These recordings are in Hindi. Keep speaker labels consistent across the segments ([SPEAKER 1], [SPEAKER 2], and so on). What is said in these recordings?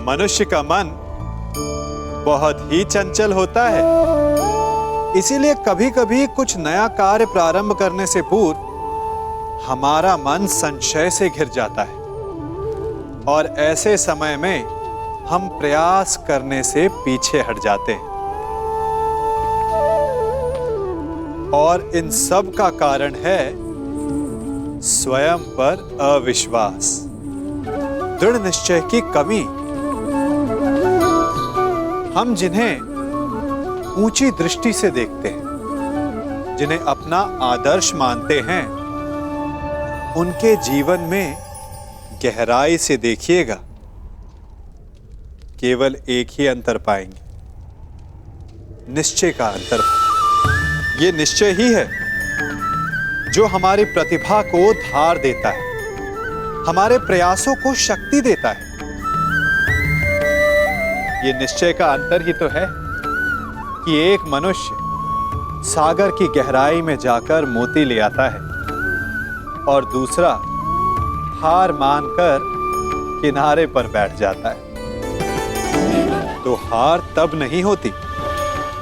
[SPEAKER 1] मनुष्य का मन बहुत ही चंचल होता है, इसीलिए कभी-कभी कुछ नया कार्य प्रारंभ करने से पूर्व हमारा मन संशय से घिर जाता है और ऐसे समय में हम प्रयास करने से पीछे हट जाते हैं। और इन सब का कारण है स्वयं पर अविश्वास, दृढ़ निश्चय की कमी। हम जिन्हें ऊंची दृष्टि से देखते हैं, जिन्हें अपना आदर्श मानते हैं, उनके जीवन में गहराई से देखिएगा, केवल एक ही अंतर पाएंगे, निश्चय का अंतर। ये निश्चय ही है जो हमारी प्रतिभा को धार देता है, हमारे प्रयासों को शक्ति देता है। ये निश्चय का अंतर ही तो है कि एक मनुष्य सागर की गहराई में जाकर मोती ले आता है और दूसरा हार मानकर किनारे पर बैठ जाता है। तो हार तब नहीं होती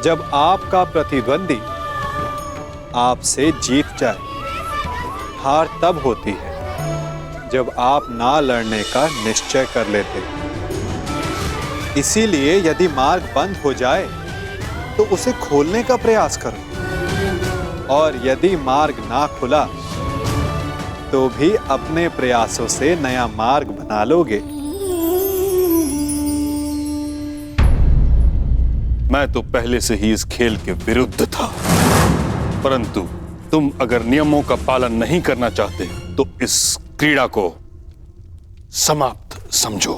[SPEAKER 1] जब आपका प्रतिद्वंदी आपसे जीत जाए, हार तब होती है जब आप ना लड़ने का निश्चय कर लेते हैं। इसीलिए यदि मार्ग बंद हो जाए तो उसे खोलने का प्रयास करो, और यदि मार्ग ना खुला तो भी अपने प्रयासों से नया मार्ग बना लोगे।
[SPEAKER 2] मैं तो पहले से ही इस खेल के विरुद्ध था, परंतु तुम अगर नियमों का पालन नहीं करना चाहते तो इस क्रीड़ा को समाप्त समझो।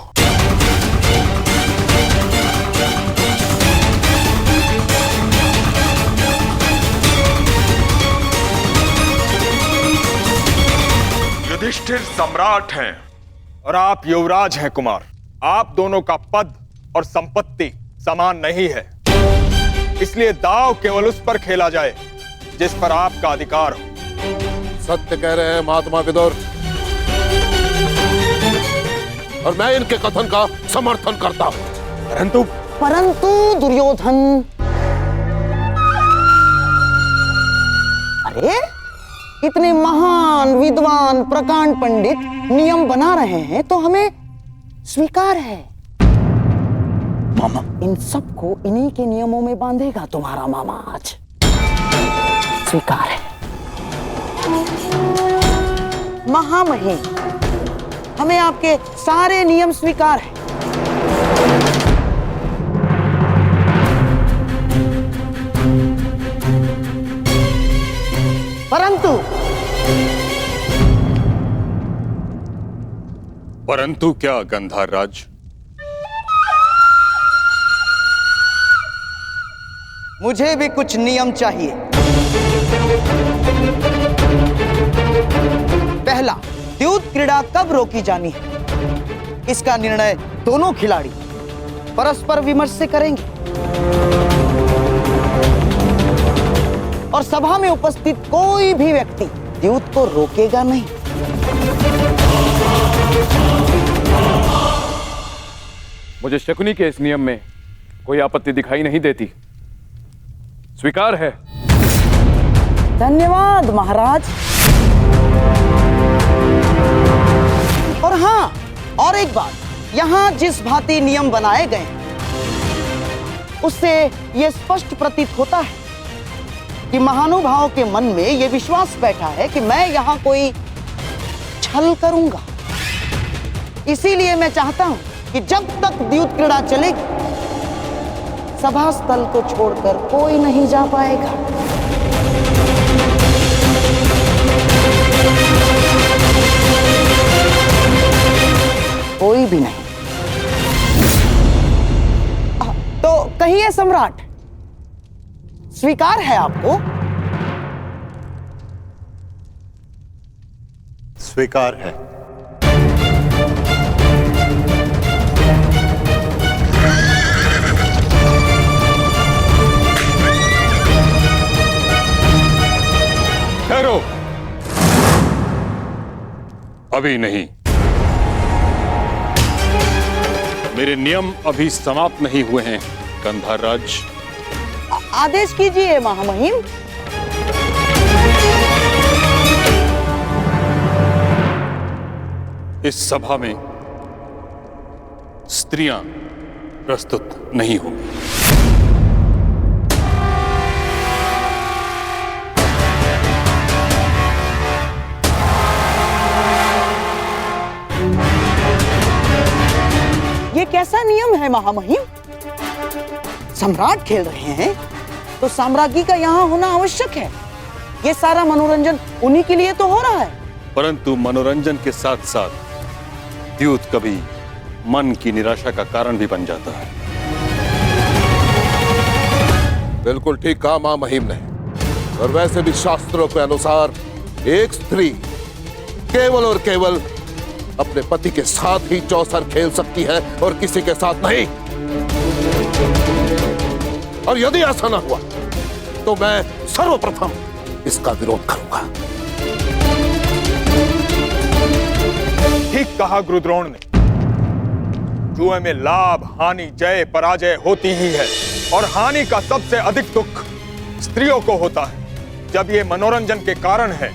[SPEAKER 3] युधिष्ठिर सम्राट हैं और आप युवराज हैं कुमार। आप दोनों का पद और संपत्ति समान नहीं है, इसलिए दांव केवल उस पर खेला जाए जिस पर आपका अधिकार हो।
[SPEAKER 4] सत्य कह रहे हैं महात्मा विदुर, और मैं इनके कथन का समर्थन करता हूं।
[SPEAKER 5] परंतु दुर्योधन, अरे इतने महान विद्वान प्रकांड पंडित नियम बना रहे हैं तो हमें स्वीकार है। मामा इन सबको इन्हीं के नियमों में बांधेगा तुम्हारा मामा आज। स्वीकार है। महामहिम, हमें आपके सारे नियम स्वीकार है।
[SPEAKER 2] परंतु क्या गंधार राज?
[SPEAKER 5] मुझे भी कुछ नियम चाहिए। पहला, द्यूत क्रीड़ा कब रोकी जानी है, इसका निर्णय दोनों खिलाड़ी परस्पर विमर्श से करेंगे और सभा में उपस्थित कोई भी व्यक्ति द्यूत को रोकेगा नहीं।
[SPEAKER 6] मुझे शकुनी के इस नियम में कोई आपत्ति दिखाई नहीं देती। स्वीकार है।
[SPEAKER 5] धन्यवाद महाराज। और हाँ, और एक बात, यहाँ जिस भांति नियम बनाए गए उससे यह स्पष्ट प्रतीत होता है कि महानुभाव के मन में यह विश्वास बैठा है कि मैं यहाँ कोई छल करूंगा। इसीलिए मैं चाहता हूं कि जब तक द्यूत क्रीड़ा चलेगी, सभा स्थल को छोड़कर कोई नहीं जा पाएगा। कोई भी नहीं। तो कहिए सम्राट, स्वीकार है आपको?
[SPEAKER 1] स्वीकार है।
[SPEAKER 2] ठहरो, अभी नहीं। मेरे नियम अभी समाप्त नहीं हुए हैं कंधार राज।
[SPEAKER 5] आदेश कीजिए महामहिम।
[SPEAKER 2] इस सभा में स्त्रियां प्रस्तुत नहीं होंगी।
[SPEAKER 5] ये कैसा नियम है महामहिम? सम्राट खेल रहे हैं तो साम्राज्ञी का यहाँ होना आवश्यक है। ये सारा मनोरंजन उन्हीं के लिए तो हो रहा है।
[SPEAKER 2] परंतु मनोरंजन के साथ साथ द्यूत कभी मन की निराशा का कारण भी बन जाता है।
[SPEAKER 4] बिल्कुल ठीक कहा मां महिम ने। और वैसे भी शास्त्रों के अनुसार एक स्त्री केवल और केवल अपने पति के साथ ही चौसर खेल सकती है और किसी के साथ नहीं। और यदि ऐसा ना हुआ तो मैं सर्वप्रथम इसका विरोध करूंगा।
[SPEAKER 3] ठीक कहा गुरुद्रोण ने। जुए में लाभ हानि जय पराजय होती ही है और हानि का सबसे अधिक दुख स्त्रियों को होता है। जब ये मनोरंजन के कारण है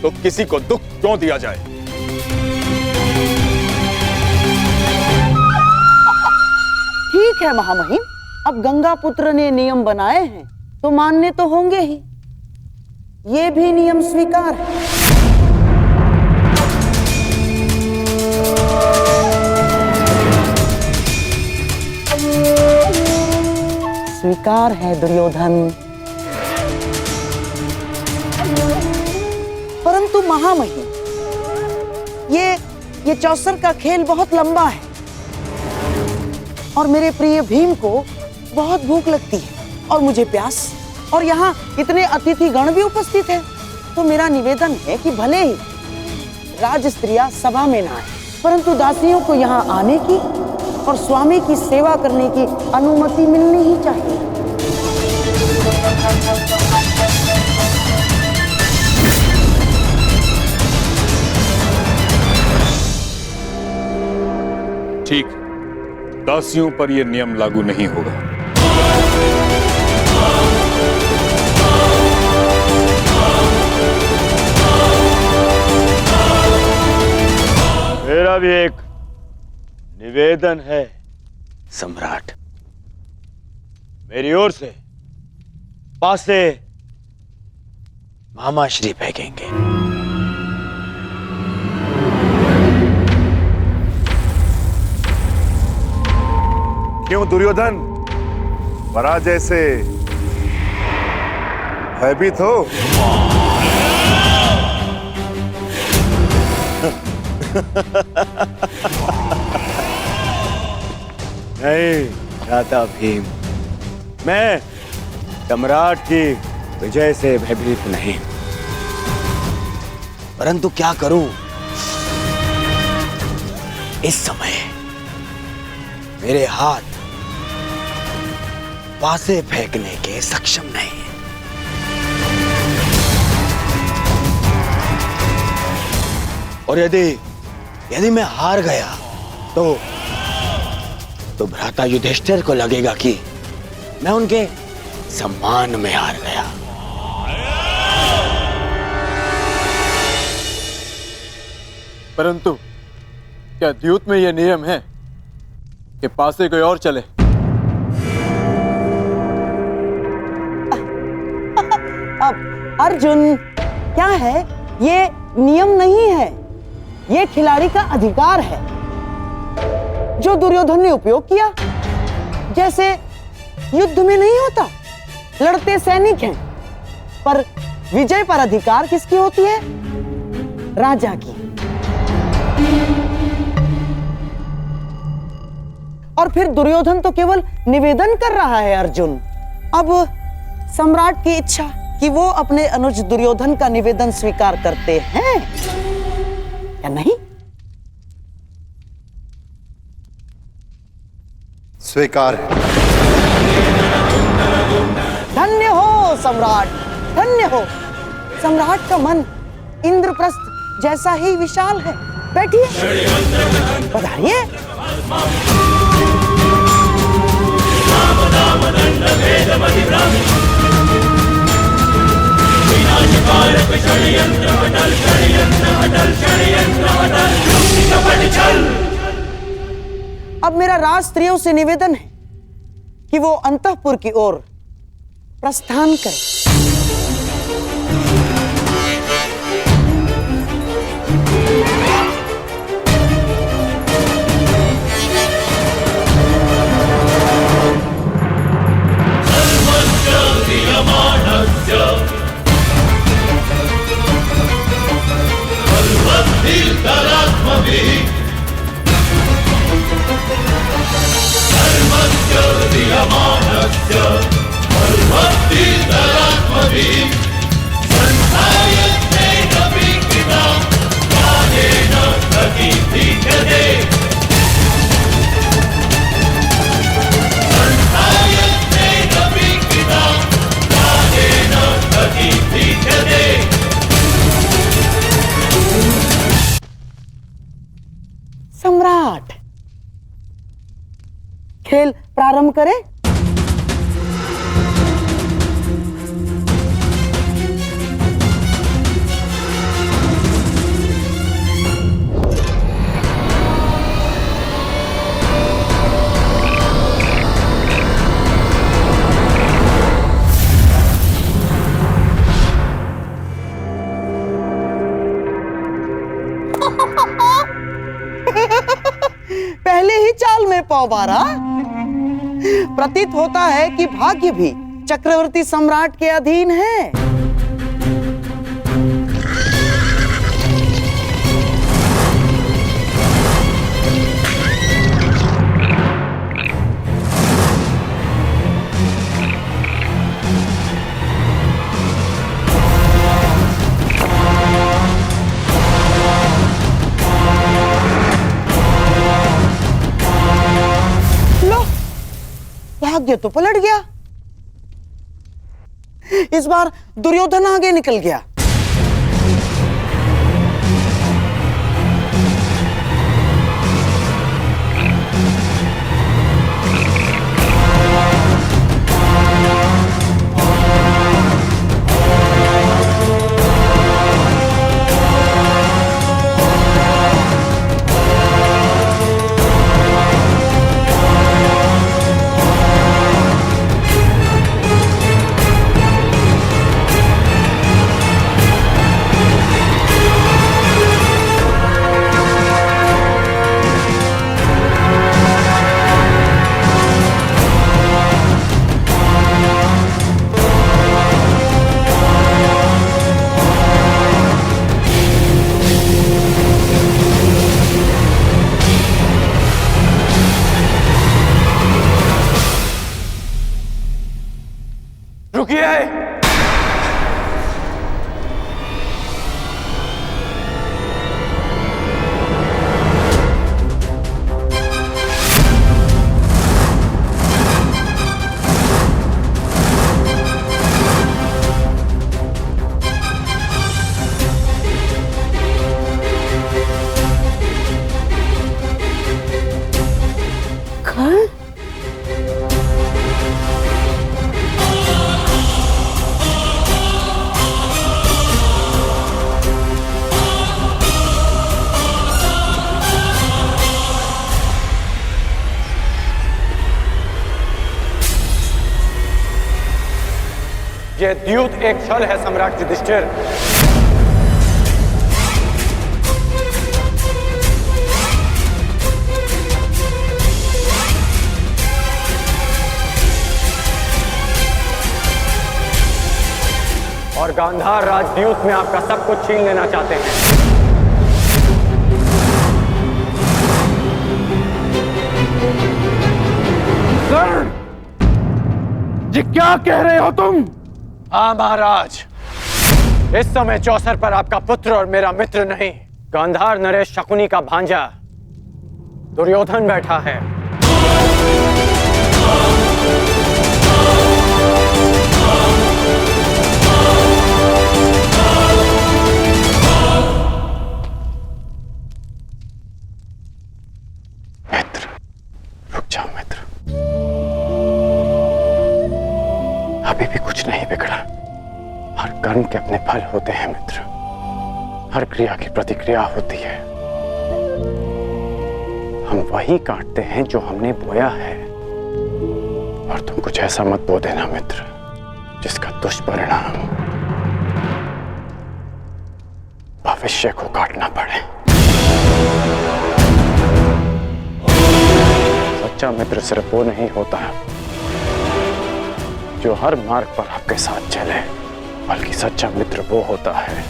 [SPEAKER 3] तो किसी को दुख क्यों दिया जाए।
[SPEAKER 5] ठीक है महामहिम, अब गंगा पुत्र ने नियम बनाए हैं तो मानने तो होंगे ही। ये भी नियम स्वीकार है। स्वीकार है दुर्योधन। परंतु महामहिम, ये चौसर का खेल बहुत लंबा है और मेरे प्रिय भीम को बहुत भूख लगती है और मुझे प्यास, और यहाँ इतने अतिथि गण भी उपस्थित हैं। तो मेरा निवेदन है कि भले ही राज स्त्रियां सभा में ना आए, परंतु दासियों को यहाँ आने की और स्वामी की सेवा करने की अनुमति मिलनी ही चाहिए।
[SPEAKER 2] ठीक, दासियों पर यह नियम लागू नहीं होगा।
[SPEAKER 7] मेरा भी एक निवेदन है सम्राट। मेरी ओर से पासे मामाश्री फेंकेंगे।
[SPEAKER 8] क्यों दुर्योधन, पराजय से भयभीत हो?
[SPEAKER 7] नहीं भ्राता भीम, मैं सम्राट की विजय से भयभीत नहीं, परंतु क्या करूं, इस समय मेरे हाथ पासे फेंकने के सक्षम नहीं है। और यदि मैं हार गया तो भ्राता युधिष्ठिर को लगेगा कि मैं उनके सम्मान में हार गया।
[SPEAKER 6] परंतु क्या द्यूत में यह नियम है कि पासे कोई और चले?
[SPEAKER 5] अब अर्जुन, क्या है, ये नियम नहीं है, ये खिलाड़ी का अधिकार है जो दुर्योधन ने उपयोग किया। जैसे युद्ध में नहीं होता, लड़ते सैनिक हैं, पर विजय पर अधिकार किसकी होती है? राजा की। और फिर दुर्योधन तो केवल निवेदन कर रहा है अर्जुन। अब सम्राट की इच्छा कि वो अपने अनुज दुर्योधन का निवेदन स्वीकार करते हैं या नहीं?
[SPEAKER 1] स्वीकार है।
[SPEAKER 5] धन्य हो सम्राट, धन्य हो। सम्राट का मन इंद्रप्रस्थ जैसा ही विशाल है। बैठिए, पधारिए। अब मेरा राज स्त्रियों से निवेदन है कि वो अंतःपुर की ओर प्रस्थान करें। सम्राट, खेल प्रारंभ करें। पहले ही चाल में पौ मारा। प्रतीत होता है कि भाग्य भी चक्रवर्ती सम्राट के अधीन है। भाग्य तो पलट गया। इस बार दुर्योधन आगे निकल गया।
[SPEAKER 9] यह द्यूत एक छल है सम्राट युधिष्ठिर। और गांधार राजद्यूत में आपका सब कुछ छीन लेना चाहते हैं।
[SPEAKER 6] ये क्या कह रहे हो तुम?
[SPEAKER 9] हाँ महाराज, इस समय चौसर पर आपका पुत्र और मेरा मित्र नहीं, गांधार नरेश शकुनी का भांजा दुर्योधन बैठा है।
[SPEAKER 6] मित्र, रुक जाओ मित्र, अभी भी कुछ नहीं बिगड़ा।
[SPEAKER 9] हर कर्म के अपने फल होते हैं मित्र। हर क्रिया की प्रतिक्रिया होती है। हम वही काटते हैं जो हमने बोया है। और तुम कुछ ऐसा मत बो देना मित्र जिसका दुष्परिणाम भविष्य को काटना पड़े। सच्चा मित्र सिर्फ वो नहीं होता जो हर मार्ग पर आपके साथ चले, बल्कि सच्चा मित्र वो होता है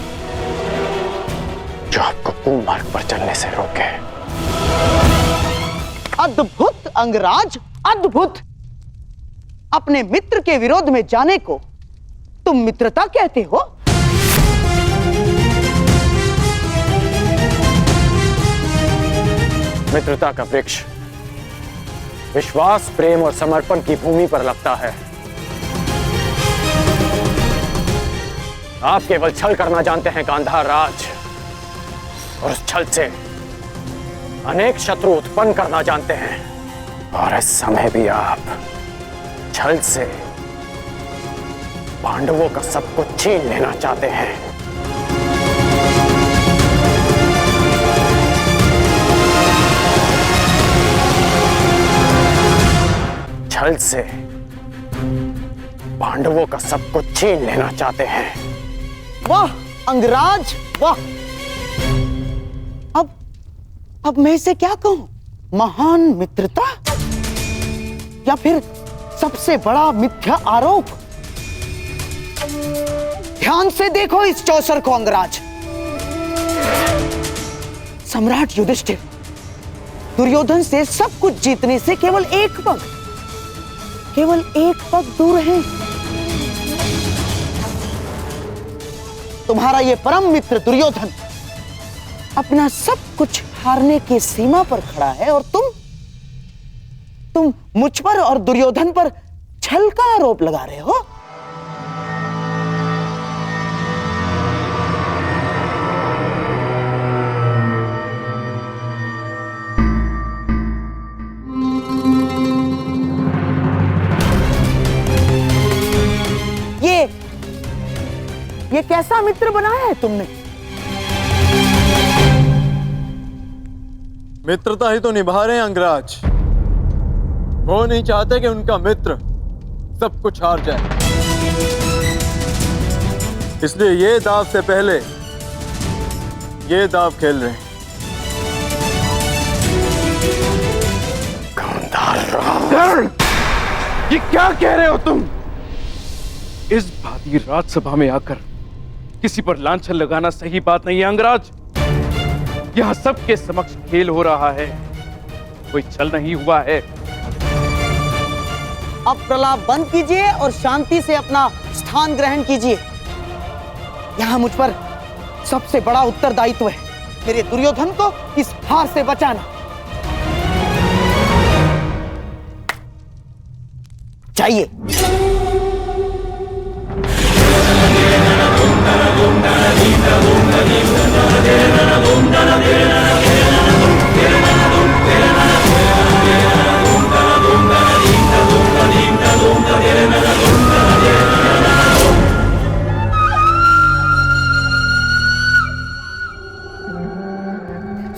[SPEAKER 9] जो आपको कुमार्ग पर चलने से रोके।
[SPEAKER 5] अद्भुत अंगराज, अद्भुत। अपने मित्र के विरोध में जाने को तुम मित्रता कहते हो?
[SPEAKER 9] मित्रता का वृक्ष विश्वास, प्रेम और समर्पण की भूमि पर लगता है। आप केवल छल करना जानते हैं गांधार राज, और उस छल से अनेक शत्रु उत्पन्न करना जानते हैं। और इस समय भी आप छल से पांडवों का सब कुछ छीन लेना चाहते हैं। छल से पांडवों का सब कुछ छीन लेना चाहते हैं।
[SPEAKER 5] वाह अंगराज, वाह। अब मैं इसे क्या कहूं? महान मित्रता या फिर सबसे बड़ा मिथ्या आरोप? ध्यान से देखो इस चौसर को अंगराज। सम्राट युधिष्ठिर दुर्योधन से सब कुछ जीतने से केवल एक पग दूर है। तुम्हारा ये परम मित्र दुर्योधन अपना सब कुछ हारने की सीमा पर खड़ा है, और तुम मुझ पर और दुर्योधन पर छल का आरोप लगा रहे हो। ये कैसा मित्र बनाया है तुमने?
[SPEAKER 10] मित्रता ही तो निभा रहे हैं अंगराज। वो नहीं चाहते कि उनका मित्र सब कुछ हार जाए, इसलिए ये दाव से पहले ये दाव खेल रहे हैं।
[SPEAKER 6] ये क्या कह रहे हो तुम? इस भांति राजसभा में आकर किसी पर लांछन लगाना सही बात नहीं है अंगराज। यहां सबके समक्ष खेल हो रहा है, कोई छल नहीं हुआ है।
[SPEAKER 5] अब प्रलाप बंद कीजिए और शांति से अपना स्थान ग्रहण कीजिए। यहां मुझ पर सबसे बड़ा उत्तरदायित्व है मेरे दुर्योधन को इस हार से बचाना। चाहिए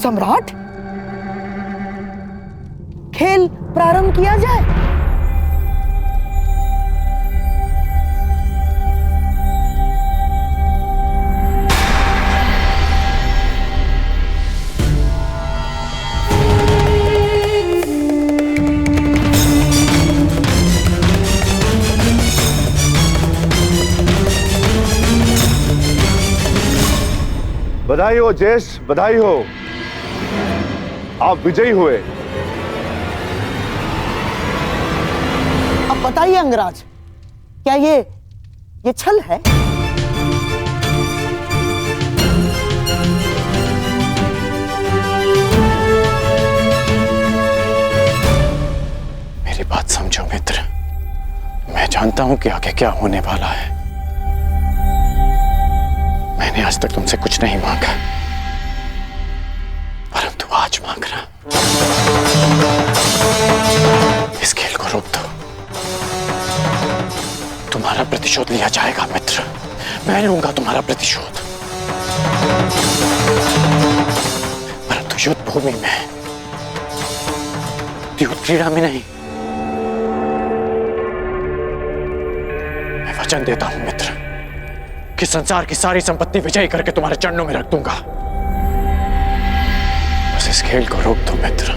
[SPEAKER 5] सम्राट, खेल प्रारंभ किया जाए।
[SPEAKER 8] बधाई हो जयेश, बधाई हो, आप विजयी हुए।
[SPEAKER 5] अब बताइए अंगराज, क्या ये छल है?
[SPEAKER 9] मेरी बात समझो मित्र, मैं जानता हूं कि आगे क्या होने वाला है। मैंने आज तक तुमसे कुछ नहीं मांगा, परंतु आज मांग रहा। इस खेल को रोक दो, तुम्हारा प्रतिशोध लिया जाएगा मित्र। मैं लूंगा तुम्हारा प्रतिशोध, परंतु युद्ध भूमि में, युद्ध क्रीड़ा में नहीं। मैं वचन देता हूं मित्र कि संसार की सारी संपत्ति विजयी करके तुम्हारे चरणों में रख दूंगा। बस इस खेल को रोक दो मित्र।